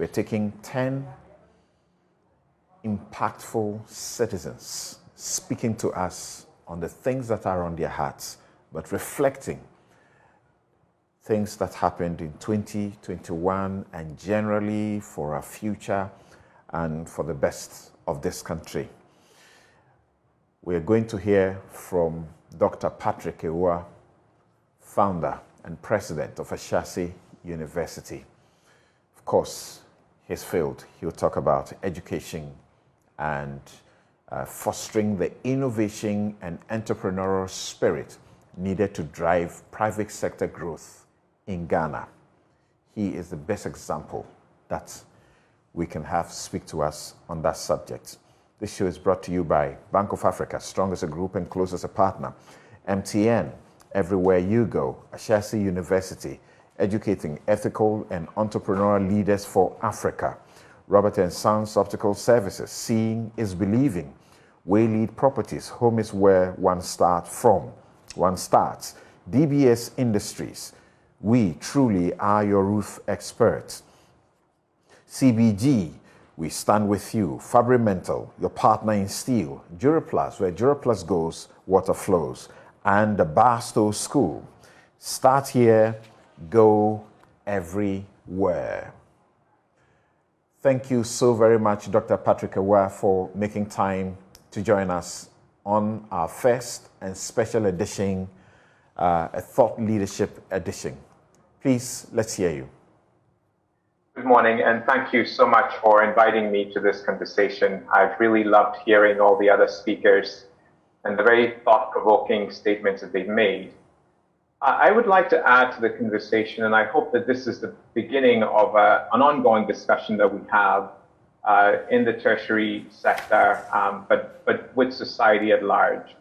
We're taking 10 impactful citizens speaking to us on the things that are on their hearts, but reflecting things that happened in 2021 and generally for our future and for the best of this country. We're going to hear from Dr. Patrick Awuah, founder and president of Ashesi University. Of course, his field, he'll talk about education and fostering the innovation and entrepreneurial spirit needed to drive private sector growth in Ghana. He is the best example that we can have speak to us on that subject. This show is brought to you by Bank of Africa, strong as a group and close as a partner. MTN, everywhere you go. Ashesi University, educating ethical and entrepreneurial leaders for Africa. Robert & Sons Optical Services, seeing is believing. Waylead Properties, home is where one starts. DBS Industries, we truly are your roof experts. CBG, we stand with you. Fabrimental, your partner in steel. Duraplus, where Duraplus goes, water flows. And the Barstow School. Start here, go everywhere. Thank you so very much, Dr. Patrick Awuah, for making time to join us on our first and special edition, a Thought Leadership edition. Please, let's hear you. Good morning, and thank you so much for inviting me to this conversation. I've really loved hearing all the other speakers and the very thought-provoking statements that they've made. I would like to add to the conversation, and I hope that this is the beginning of an ongoing discussion that we have in the tertiary sector, but with society at large.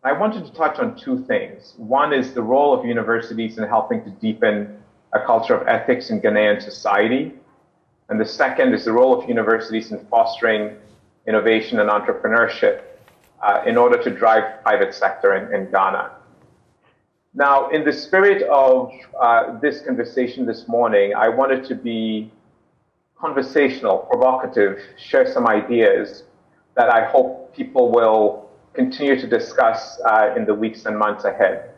I wanted to touch on two things. One is the role of universities in helping to deepen a culture of ethics in Ghanaian society. And the second is the role of universities in fostering innovation and entrepreneurship in order to drive private sector in Ghana. Now, in the spirit of this conversation this morning, I wanted to be conversational, provocative, share some ideas that I hope people will continue to discuss in the weeks and months ahead.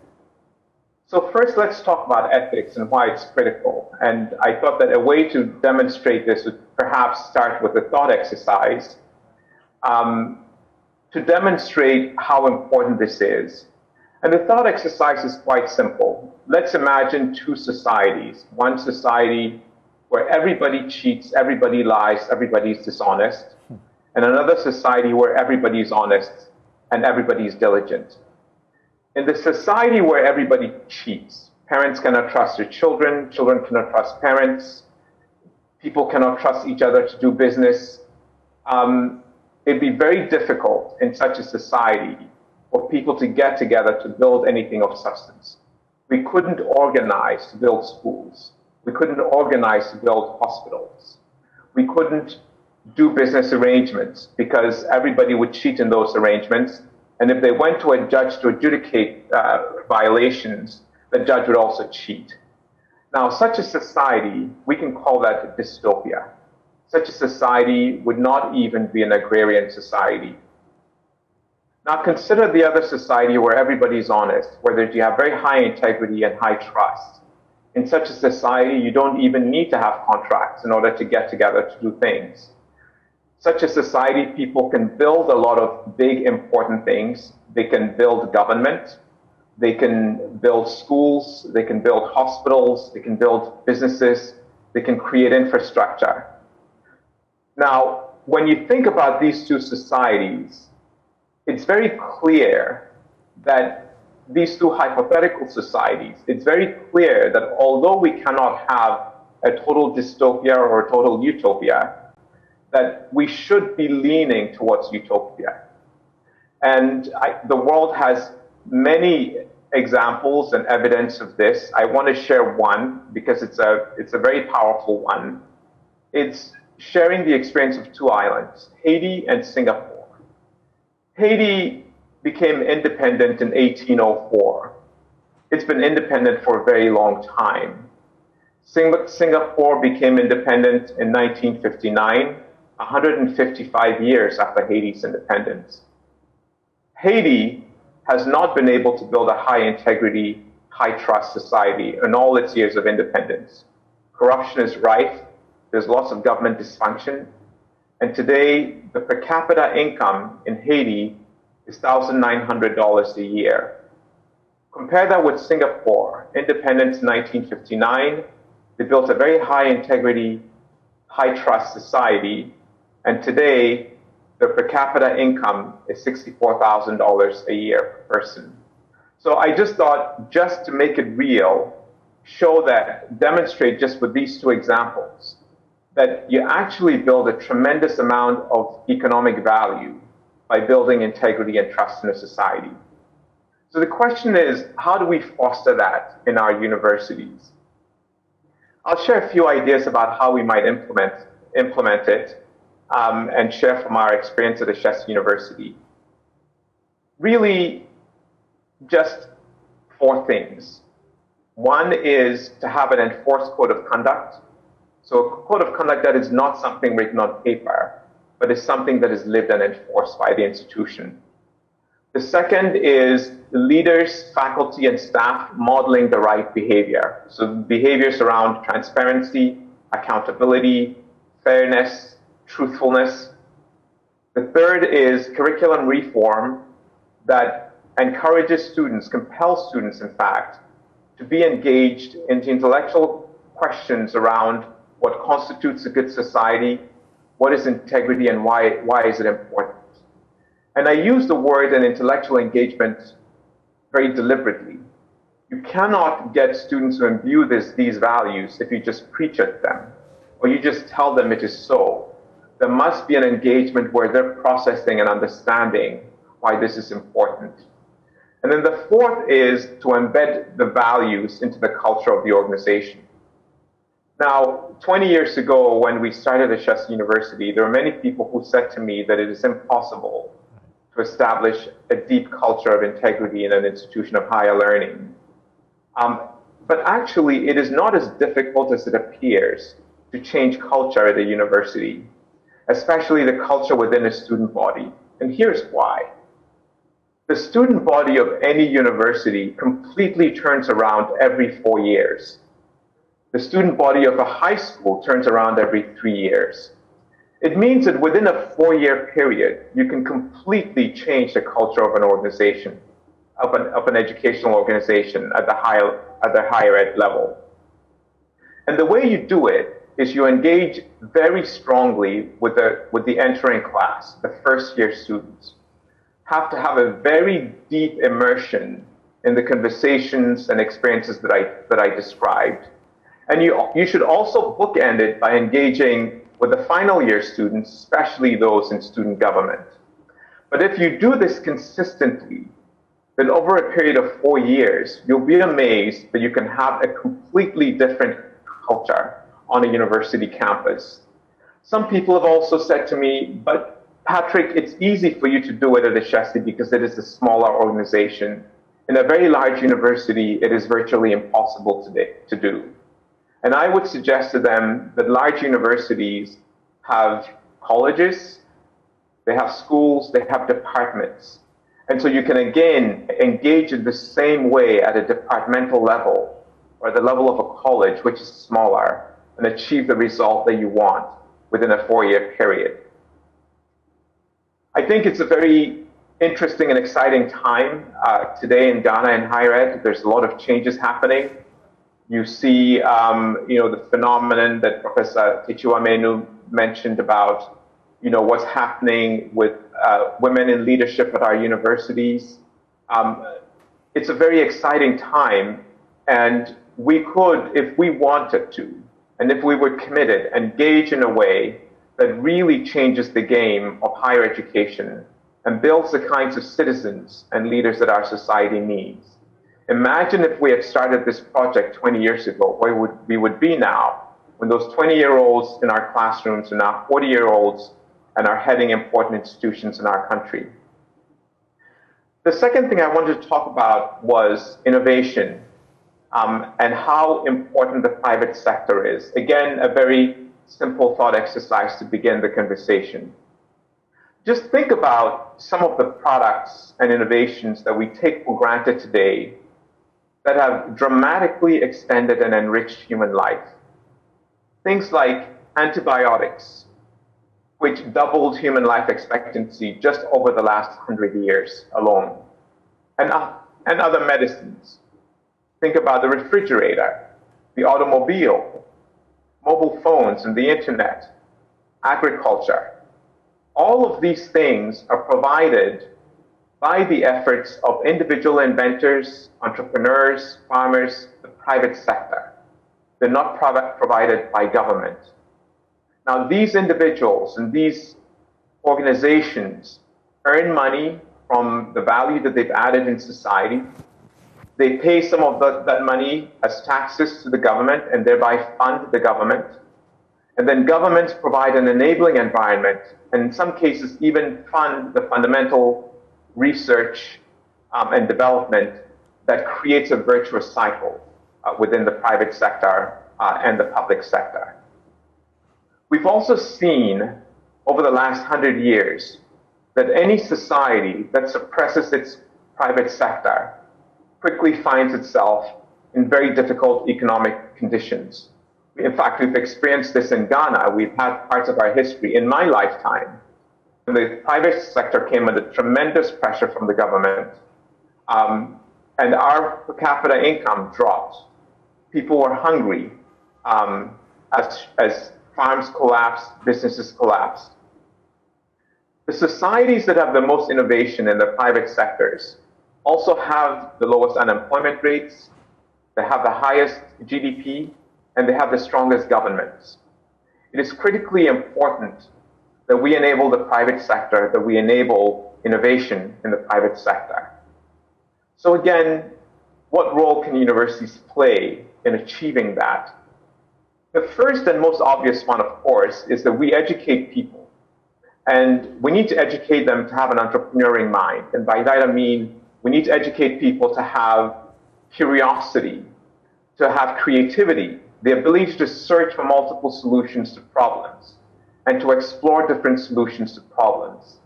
So first, let's talk about ethics and why it's critical. And I thought that a way to demonstrate this would perhaps start with a thought exercise to demonstrate how important this is. And the thought exercise is quite simple. Let's imagine two societies. One society where everybody cheats, everybody lies, everybody's dishonest. And another society where everybody's honest and everybody's diligent. In the society where everybody cheats, parents cannot trust their children, children cannot trust parents, people cannot trust each other to do business. It'd be very difficult in such a society for people to get together to build anything of substance. We couldn't organize to build schools. We couldn't organize to build hospitals. We couldn't do business arrangements because everybody would cheat in those arrangements. And if they went to a judge to adjudicate violations, the judge would also cheat. Now, such a society, we can call that a dystopia. Such a society would not even be an agrarian society. Now, consider the other society where everybody's honest, where you have very high integrity and high trust. In such a society, you don't even need to have contracts in order to get together to do things. Such a society, people can build a lot of big, important things. They can build government, they can build schools, they can build hospitals, they can build businesses, they can create infrastructure. Now, when you think about these two societies, it's very clear that these two hypothetical societies, it's very clear that although we cannot have a total dystopia or a total utopia, that we should be leaning towards utopia. And the world has many examples and evidence of this. I want to share one because it's a very powerful one. It's sharing the experience of two islands, Haiti and Singapore. Haiti became independent in 1804. It's been independent for a very long time. Singapore became independent in 1959, 155 years after Haiti's independence. Haiti has not been able to build a high-integrity, high-trust society in all its years of independence. Corruption is rife, there's lots of government dysfunction, and today the per capita income in Haiti is $1,900 a year. Compare that with Singapore, independence in 1959, they built a very high-integrity, high-trust society, and today the per capita income is $64,000 a year per person. So I just thought, just to make it real, demonstrate just with these two examples, that you actually build a tremendous amount of economic value by building integrity and trust in a society. So the question is, how do we foster that in our universities? I'll share a few ideas about how we might implement it and share from our experience at Ashesi University. Really, just 4 things. One is to have an enforced code of conduct. So a code of conduct that is not something written on paper, but is something that is lived and enforced by the institution. The second is the leaders, faculty, and staff modeling the right behavior. So behaviors around transparency, accountability, fairness, truthfulness. The third is curriculum reform that encourages students, compels students, in fact, to be engaged into intellectual questions around what constitutes a good society, what is integrity, and why is it important. And I use the word and intellectual engagement very deliberately. You cannot get students to imbue these values if you just preach at them, or you just tell them it is so. There must be an engagement where they're processing and understanding why this is important. And then the fourth is to embed the values into the culture of the organization. Now, 20 years ago, when we started Ashesi University, there were many people who said to me that it is impossible to establish a deep culture of integrity in an institution of higher learning. But actually, it is not as difficult as it appears to change culture at a university, especially the culture within a student body. And here's why. The student body of any university completely turns around every 4 years. The student body of a high school turns around every 3 years. It means that within a 4-year period, you can completely change the culture of an organization, of an educational organization at the higher ed level. And the way you do it is you engage very strongly with the entering class, the first-year students. Have to have a very deep immersion in the conversations and experiences that I described. And you should also bookend it by engaging with the final year students, especially those in student government. But if you do this consistently, then over a period of 4 years, you'll be amazed that you can have a completely different culture on a university campus. Some people have also said to me, but Patrick, it's easy for you to do it at Ashesi because it is a smaller organization. In a very large university, it is virtually impossible to do. And I would suggest to them that large universities have colleges, they have schools, they have departments. And so you can, again, engage in the same way at a departmental level or the level of a college, which is smaller, and achieve the result that you want within a 4-year period. I think it's a very interesting and exciting time today in Ghana in higher ed. There's a lot of changes happening. You see, the phenomenon that Professor Tichiwamenu mentioned about, what's happening with women in leadership at our universities. It's a very exciting time, and we could, if we wanted to, and if we were committed, engage in a way that really changes the game of higher education and builds the kinds of citizens and leaders that our society needs. Imagine if we had started this project 20 years ago, where we would be now, when those 20-year-olds in our classrooms are now 40-year-olds and are heading important institutions in our country. The second thing I wanted to talk about was innovation. and how important the private sector is. Again, a very simple thought exercise to begin the conversation. Just think about some of the products and innovations that we take for granted today that have dramatically extended and enriched human life. Things like antibiotics, which doubled human life expectancy just over the last 100 years alone, and other medicines. Think about the refrigerator, the automobile, mobile phones and the internet, agriculture. All of these things are provided by the efforts of individual inventors, entrepreneurs, farmers, the private sector. They're not provided by government. Now, these individuals and these organizations earn money from the value that they've added in society. They pay some of that money as taxes to the government and thereby fund the government. And then governments provide an enabling environment, and in some cases even fund the fundamental research and development that creates a virtuous cycle within the private sector and the public sector. We've also seen over the last 100 years that any society that suppresses its private sector quickly finds itself in very difficult economic conditions. In fact, we've experienced this in Ghana. We've had parts of our history in my lifetime. The private sector came under tremendous pressure from the government, and our per capita income dropped. People were hungry as farms collapsed, businesses collapsed. The societies that have the most innovation in the private sectors also have the lowest unemployment rates, they have the highest GDP, and they have the strongest governments. It is critically important that we enable the private sector, that we enable innovation in the private sector. So again, what role can universities play in achieving that? The first and most obvious one, of course, is that we educate people. And we need to educate them to have an entrepreneurial mind. And by that I mean, we need to educate people to have curiosity, to have creativity, the ability to search for multiple solutions to problems, and to explore different solutions to problems.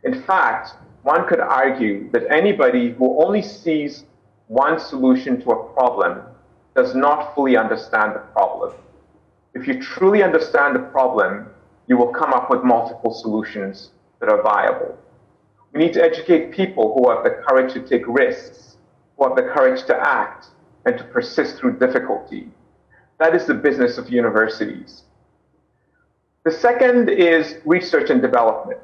In fact, one could argue that anybody who only sees one solution to a problem does not fully understand the problem. If you truly understand the problem, you will come up with multiple solutions that are viable. We need to educate people who have the courage to take risks, who have the courage to act, and to persist through difficulty. That is the business of universities. The second is research and development.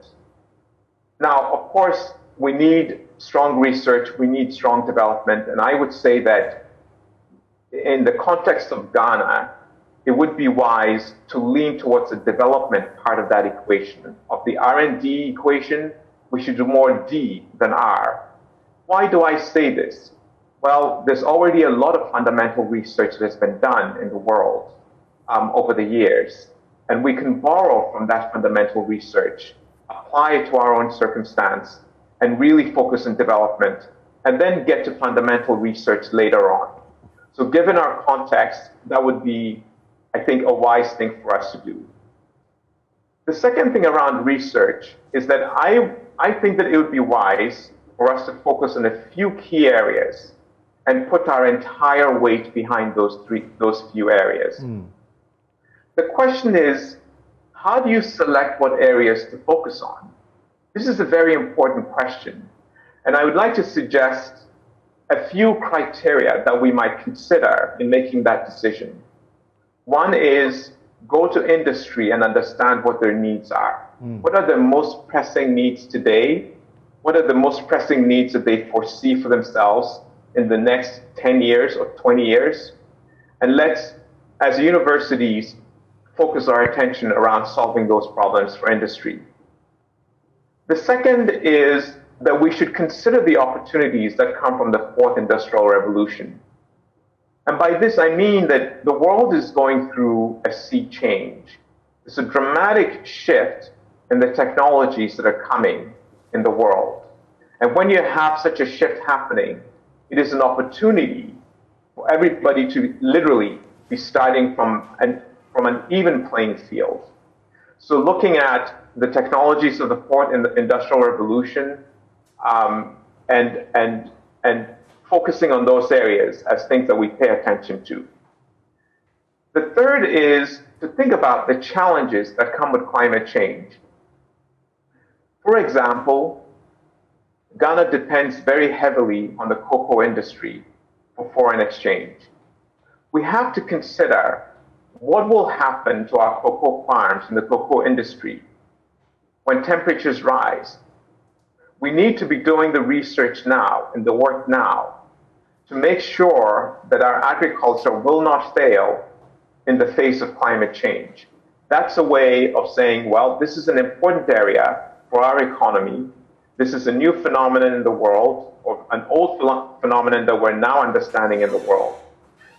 Now, of course, we need strong research, we need strong development, and I would say that in the context of Ghana, it would be wise to lean towards the development part of that equation. Of the R&D equation, we should do more D than R. Why do I say this? Well, there's already a lot of fundamental research that has been done in the world over the years. And we can borrow from that fundamental research, apply it to our own circumstance, and really focus on development, and then get to fundamental research later on. So given our context, that would be, I think, a wise thing for us to do. The second thing around research is that I think that it would be wise for us to focus on a few key areas and put our entire weight behind those few areas. The question is, how do you select what areas to focus on? This is a very important question. And I would like to suggest a few criteria that we might consider in making that decision. One is go to industry and understand what their needs are. What are the most pressing needs today? What are the most pressing needs that they foresee for themselves in the next 10 years or 20 years? And let's, as universities, focus our attention around solving those problems for industry. The second is that we should consider the opportunities that come from the fourth industrial revolution. And by this, I mean that the world is going through a sea change. It's a dramatic shift in the technologies that are coming in the world. And when you have such a shift happening, it is an opportunity everybody to literally be starting from an even playing field. So looking at the technologies of the fourth industrial revolution, and focusing on those areas as things that we pay attention to. The third is to think about the challenges that come with climate change. For example, Ghana depends very heavily on the cocoa industry for foreign exchange. We have to consider what will happen to our cocoa farms and the cocoa industry when temperatures rise. We need to be doing the research now and the work now to make sure that our agriculture will not fail in the face of climate change. That's a way of saying, well, this is an important area for our economy. This is a new phenomenon in the world, or an old phenomenon that we're now understanding in the world.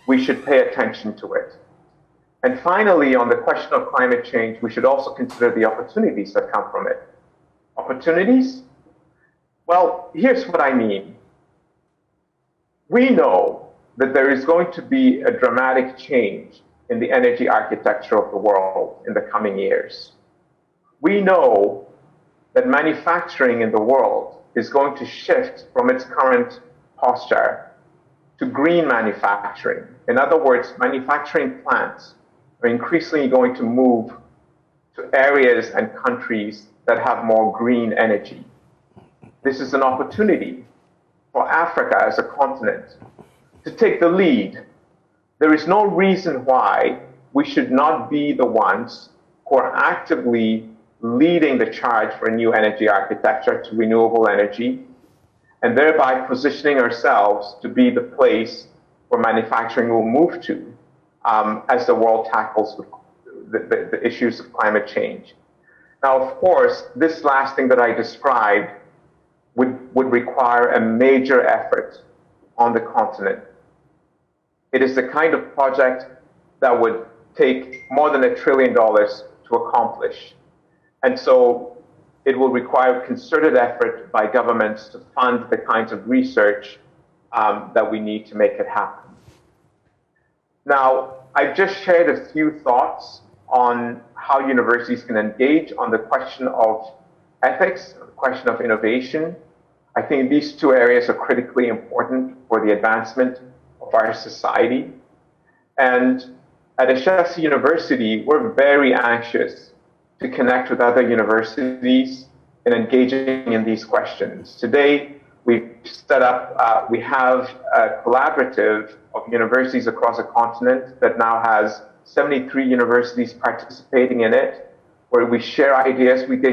We should pay attention to it. And finally, on the question of climate change, we should also consider the opportunities that come from it. Opportunities? Well, here's what I mean. We know that there is going to be a dramatic change in the energy architecture of the world in the coming years. We know that manufacturing in the world is going to shift from its current posture to green manufacturing. In other words, manufacturing plants are increasingly going to move to areas and countries that have more green energy. This is an opportunity for Africa as a continent to take the lead. There is no reason why we should not be the ones who are actively leading the charge for a new energy architecture to renewable energy, and thereby positioning ourselves to be the place where manufacturing will move to as the world tackles the issues of climate change. Now, of course, this last thing that I described would require a major effort on the continent. It is the kind of project that would take more than $1 trillion to accomplish. And so it will require concerted effort by governments to fund the kinds of research that we need to make it happen. Now, I've just shared a few thoughts on how universities can engage on the question of ethics, the question of innovation. I think these two areas are critically important for the advancement of our society. And at Ashesi University, we're very anxious to connect with other universities in engaging in these questions. Today, we've set up, we have a collaborative of universities across the continent that now has 73 universities participating in it, where we share ideas with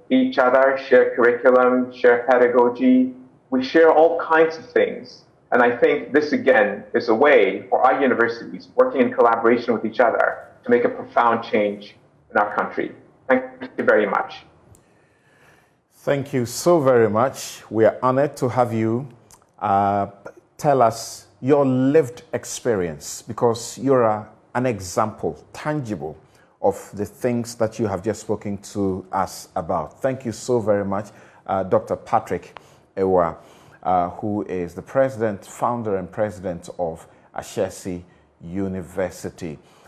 each other, share curriculum, share pedagogy. We share all kinds of things. And I think this, again, is a way for our universities working in collaboration with each other to make a profound change in our country. Thank you very much. Thank you so very much. We are honored to have you tell us your lived experience, because you're an example, tangible, of the things that you have just spoken to us about. Thank you so very much, Dr. Patrick Awuah, who is the president, founder and president of Ashesi University.